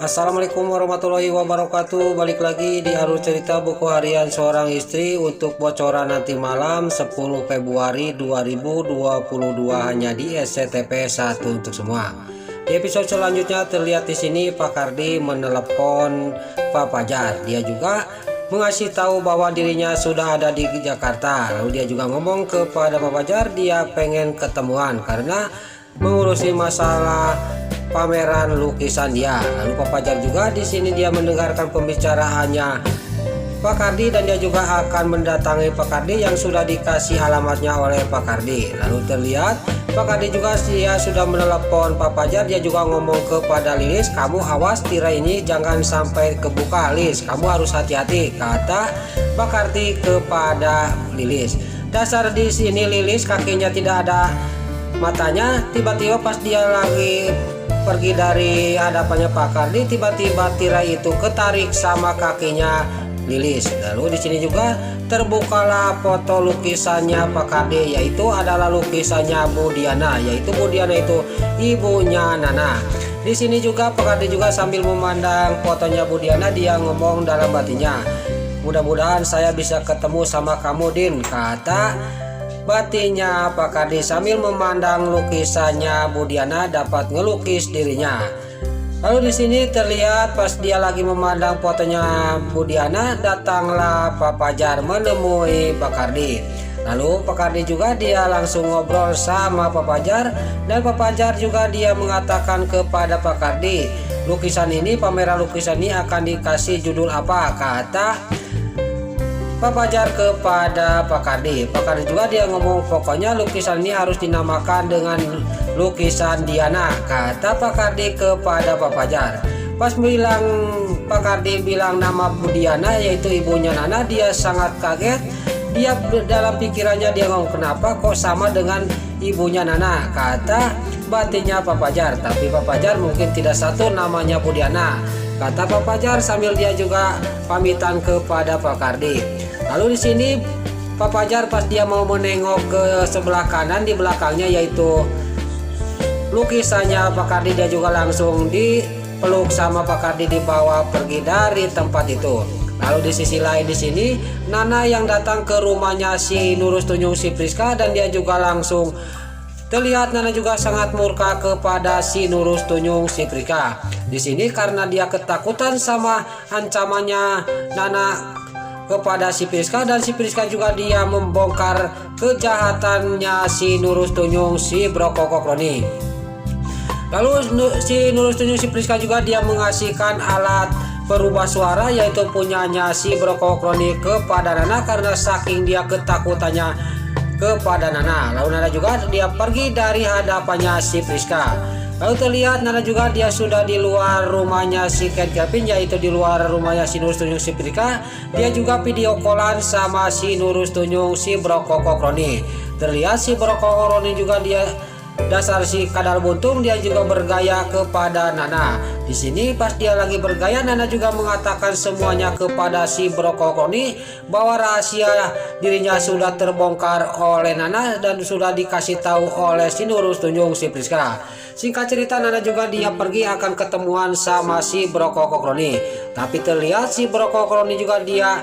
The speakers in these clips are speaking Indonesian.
Assalamualaikum warahmatullahi wabarakatuh. Balik lagi di Arus Cerita Buku Harian Seorang Istri untuk bocoran nanti malam 10 Februari 2022 hanya di SCTP 1 untuk semua. Di episode selanjutnya terlihat di sini Pak Kardi menelepon Pak Fajar. Dia juga mengasih tahu bahwa dirinya sudah ada di Jakarta. Lalu dia juga ngomong kepada Pak Fajar dia pengen ketemuan karena mengurusi masalah pameran lukisan dia. Lalu Pak Fajar juga di sini dia mendengarkan pembicaraannya Pak Kardi dan dia juga akan mendatangi Pak Kardi yang sudah dikasih alamatnya oleh Pak Kardi. Lalu terlihat Pak Kardi juga dia sudah menelepon Pak Fajar. Dia juga ngomong kepada Lilis, kamu awas tirai ini jangan sampai kebuka Lilis, kamu harus hati-hati, kata Pak Kardi kepada Lilis. Dasar di sini Lilis kakinya tidak ada matanya. Tiba-tiba pas dia lagi pergi dari hadapannya Pak Kardi, tiba-tiba tirai itu ketarik sama kakinya Lilis. Lalu di sini juga terbukalah foto lukisannya Pak Kardi, yaitu adalah lukisannya Bu Diana, yaitu Bu Diana itu ibunya Nana. Di sini juga Pak Kardi juga sambil memandang fotonya Bu Diana, dia ngomong dalam hatinya, mudah-mudahan saya bisa ketemu sama kamu Din, kata batinnya Pak Kardi sambil memandang lukisannya Bu Diana dapat ngelukis dirinya. Lalu di sini terlihat pas dia lagi memandang fotonya Bu Diana, datanglah Pak Fajar menemui Pak Kardi. Lalu Pak Kardi juga dia langsung ngobrol sama Pak Fajar dan Pak Fajar juga dia mengatakan kepada Pak Kardi, lukisan ini, pameran lukisan ini akan dikasih judul apa, kata Pak Fajar kepada Pak Kardi. Pak Kardi juga dia ngomong pokoknya lukisan ini harus dinamakan dengan lukisan Diana, kata Pak Kardi kepada Pak Fajar. Pas bilang Pak Kardi bilang nama Bu Diana yaitu ibunya Nana, dia sangat kaget. Dia dalam pikirannya dia ngomong kenapa kok sama dengan ibunya Nana, kata batinnya Pak Fajar. Tapi Pak Fajar mungkin tidak satu namanya Bu Diana, kata Pak Fajar sambil dia juga pamitan kepada Pak Kardi. Lalu di sini Pak Fajar pas dia mau menengok ke sebelah kanan, di belakangnya yaitu lukisannya Pak Kardi, dia juga langsung dipeluk sama Pak Kardi, dibawa pergi dari tempat itu. Lalu di sisi lain di sini Nana yang datang ke rumahnya si Nurus Tunjung si Priska dan dia juga langsung terlihat Nana juga sangat murka kepada si Nurus Tunjung si Priska. Di sini karena dia ketakutan sama ancamannya Nana kepada si Priska dan si Priska juga dia membongkar kejahatannya si Nurus Tunjung si Brokokokroni. Lalu si Nurus Tunjung si Priska juga dia mengasihkan alat perubah suara yaitu punyanya si Brokokokroni kepada Nana karena saking dia ketakutannya kepada Nana. Lalu Nana juga dia pergi dari hadapannya si Priska. Lalu terlihat Nana juga dia sudah di luar rumahnya si Ken Kevin, yaitu di luar rumahnya si Nurus Tunjung si Priska. Dia juga video callan sama si Nurus Tunjung si Brokokokroni. Terlihat si Brokokokroni juga dia dasar si kadal buntung, dia juga bergaya kepada Nana. Di sini pas dia lagi bergaya, Nana juga mengatakan semuanya kepada si Brokokokroni bahwa rahasia dirinya sudah terbongkar oleh Nana dan sudah dikasih tahu oleh si Nurus Tunjung si Priska. Singkat cerita Nana juga dia pergi akan ketemuan sama si Brokokokroni. Tapi terlihat si Brokokokroni juga dia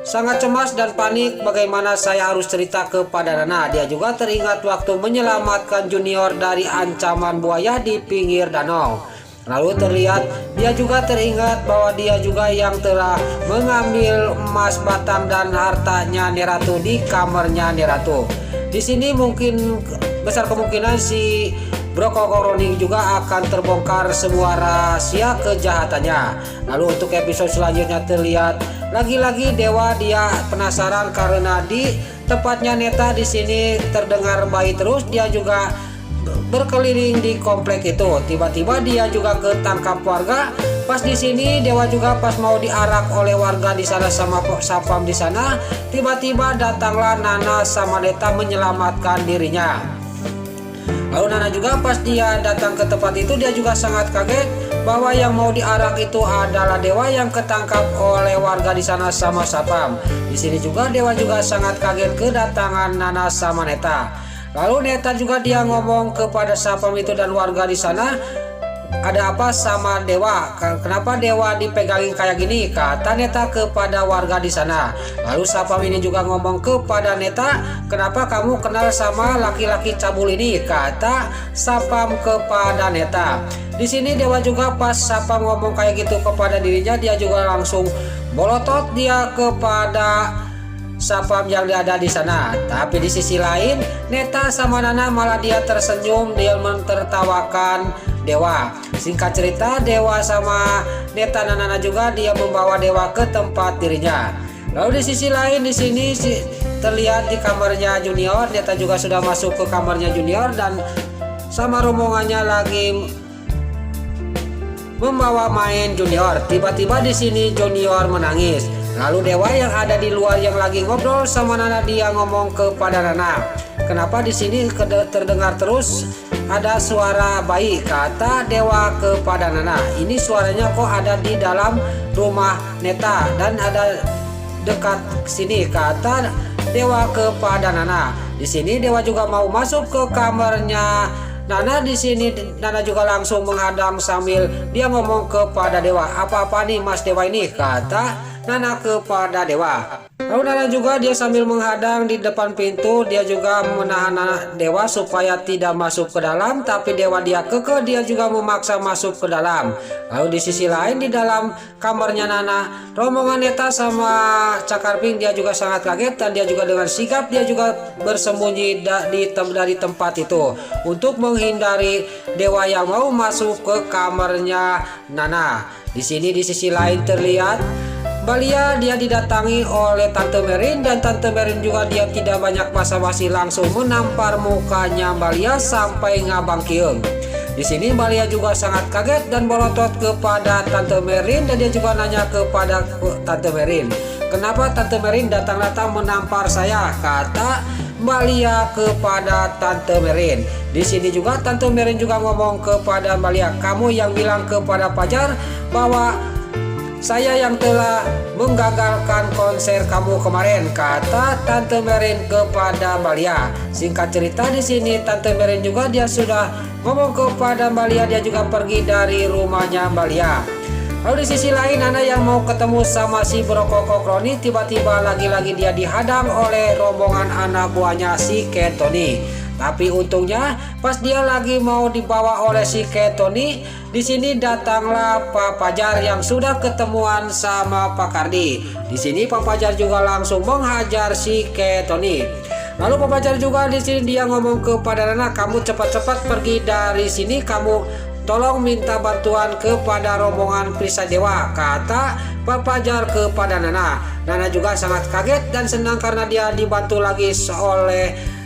sangat cemas dan panik bagaimana saya harus cerita kepada Nana. Dia juga teringat waktu menyelamatkan Junior dari ancaman buaya di pinggir danau. Lalu terlihat dia juga teringat bahwa dia juga yang telah mengambil emas batang dan hartanya Neratu di kamarnya Neratu. Di sini mungkin besar kemungkinan si Brokokokroni juga akan terbongkar semua rahasia kejahatannya. Lalu untuk episode selanjutnya terlihat lagi-lagi Dewa dia penasaran karena di tempatnya Neta di sini terdengar bayi terus. Dia juga berkeliling di komplek itu. Tiba-tiba dia juga ketangkap warga. Pas di sini Dewa juga pas mau diarak oleh warga di sana sama sapam di sana. Tiba-tiba datanglah Nana sama Neta menyelamatkan dirinya. Lalu Nana juga pas dia datang ke tempat itu dia juga sangat kaget bahwa yang mau diarak itu adalah Dewa yang ketangkap oleh warga di sana sama sapam. Di sini juga Dewa juga sangat kaget kedatangan Nana sama Neta. Lalu Neta juga dia ngomong kepada sapam itu dan warga di sana ada apa sama dewa? Kenapa dewa dipegangin kayak gini? Kata Neta kepada warga di sana. Lalu Sapam ini juga ngomong kepada Neta, kenapa kamu kenal sama laki-laki cabul ini? Kata Sapam kepada Neta. Di sini dewa juga pas Sapam ngomong kayak gitu kepada dirinya, dia juga langsung bolotot dia kepada Sapam yang ada di sana. Tapi di sisi lain, Neta sama Nana malah dia tersenyum, dia mentertawakan dewa. Singkat cerita, dewa sama Neta dan Nana juga dia membawa dewa ke tempat dirinya. Lalu di sisi lain, di sini terlihat di kamarnya Junior, Neta juga sudah masuk ke kamarnya Junior dan sama rombongannya lagi membawa main Junior. Tiba-tiba di sini Junior menangis. Lalu dewa yang ada di luar yang lagi ngobrol sama Nana dia ngomong kepada Nana, kenapa di sini terdengar terus ada suara bayi? Kata dewa kepada Nana, ini suaranya kok ada di dalam rumah Neta dan ada dekat sini. Kata dewa kepada Nana. Di sini dewa juga mau masuk ke kamarnya Nana. Di sini Nana juga langsung menghadang sambil dia ngomong kepada dewa, apa-apa nih mas dewa ini? Kata Nana kepada dewa. Lalu Nana juga dia sambil menghadang di depan pintu, dia juga menahan dewa supaya tidak masuk ke dalam, tapi dewa dia kekeh, dia juga memaksa masuk ke dalam. Lalu di sisi lain di dalam kamarnya Nana, rombongan Neta sama Cakarping dia juga sangat kaget dan dia juga dengan sigap dia juga bersembunyi dari tempat itu untuk menghindari dewa yang mau masuk ke kamarnya Nana. Di sini di sisi lain terlihat Balia dia didatangi oleh Tante Merin dan Tante Merin juga dia tidak banyak basa-basi langsung menampar mukanya Balia sampai ngabang kieu. Di sini Balia juga sangat kaget dan bolotot kepada Tante Merin dan dia juga nanya kepada Tante Merin, kenapa Tante Merin datang-datang menampar saya? Kata Balia kepada Tante Merin. Di sini juga Tante Merin juga ngomong kepada Balia, kamu yang bilang kepada Fajar bahwa saya yang telah menggagalkan konser kamu kemarin, kata Tante Merin kepada Balia. Singkat cerita di sini Tante Merin juga dia sudah ngomong kepada Balia, dia juga pergi dari rumahnya Balia. Lalu di sisi lain Nana yang mau ketemu sama si Brokoko Kroni, tiba-tiba lagi-lagi dia dihadang oleh rombongan anak buahnya si Ketoni. Tapi untungnya pas dia lagi mau dibawa oleh si Ketoni, di sini datanglah Pak Fajar yang sudah ketemuan sama Pak Kardi. Di sini Pak Fajar juga langsung menghajar si Ketoni. Lalu Pak Fajar juga di sini dia ngomong kepada Nana, kamu cepat-cepat pergi dari sini, kamu tolong minta bantuan kepada rombongan Prisa Dewa, kata Pak Fajar kepada Nana. Nana juga sangat kaget dan senang karena dia dibantu lagi oleh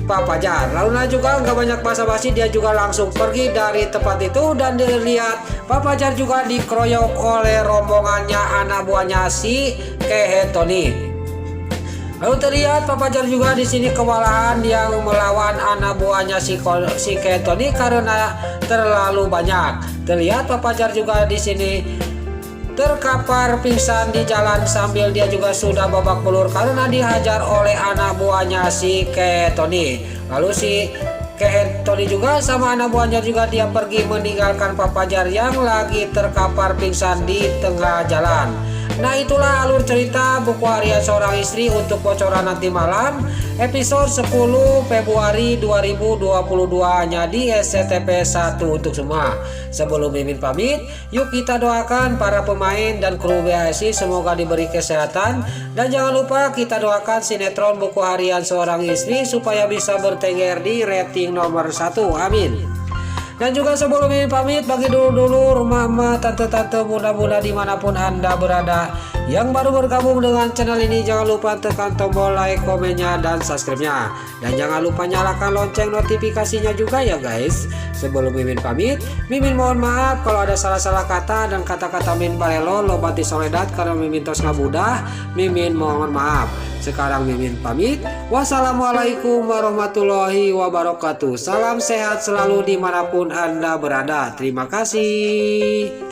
Pak Fajar. Lalu Nana juga nggak banyak basa-basi, dia juga langsung pergi dari tempat itu dan dilihat Pak Fajar juga dikeroyok oleh rombongannya anak buahnya si Kehetoni. Lalu terlihat Pak Fajar juga di sini kewalahan yang melawan anak buahnya si Kehetoni karena terlalu banyak. Terlihat Pak Fajar juga di sini terkapar pingsan di jalan sambil dia juga sudah babak belur karena dihajar oleh anak buahnya si Ketoni. Lalu si Ketoni juga sama anak buahnya juga dia pergi meninggalkan Pak Fajar yang lagi terkapar pingsan di tengah jalan. Nah itulah alur cerita buku harian seorang istri untuk bocoran nanti malam episode 10 Februari 2022 hanya di SCTV 1 untuk semua. Sebelum Mimin pamit, yuk kita doakan para pemain dan kru BHSI semoga diberi kesehatan, dan jangan lupa kita doakan sinetron buku harian seorang istri supaya bisa bertengger di rating nomor 1. Amin. Dan juga sebelum Mimin pamit, bagi dulur-dulur, mama, tante-tante, bunda-bunda dimanapun Anda berada yang baru bergabung dengan channel ini, jangan lupa tekan tombol like, komennya, dan subscribe-nya. Dan jangan lupa nyalakan lonceng notifikasinya juga ya guys. Sebelum Mimin pamit, Mimin mohon maaf kalau ada salah-salah kata dan kata-kata Min Balelo Lobati Soledad karena Mimin tos ngabudah. Mimin mohon maaf. Sekarang Mimin pamit. Wassalamualaikum warahmatullahi wabarakatuh. Salam sehat selalu dimanapun Anda berada. Terima kasih.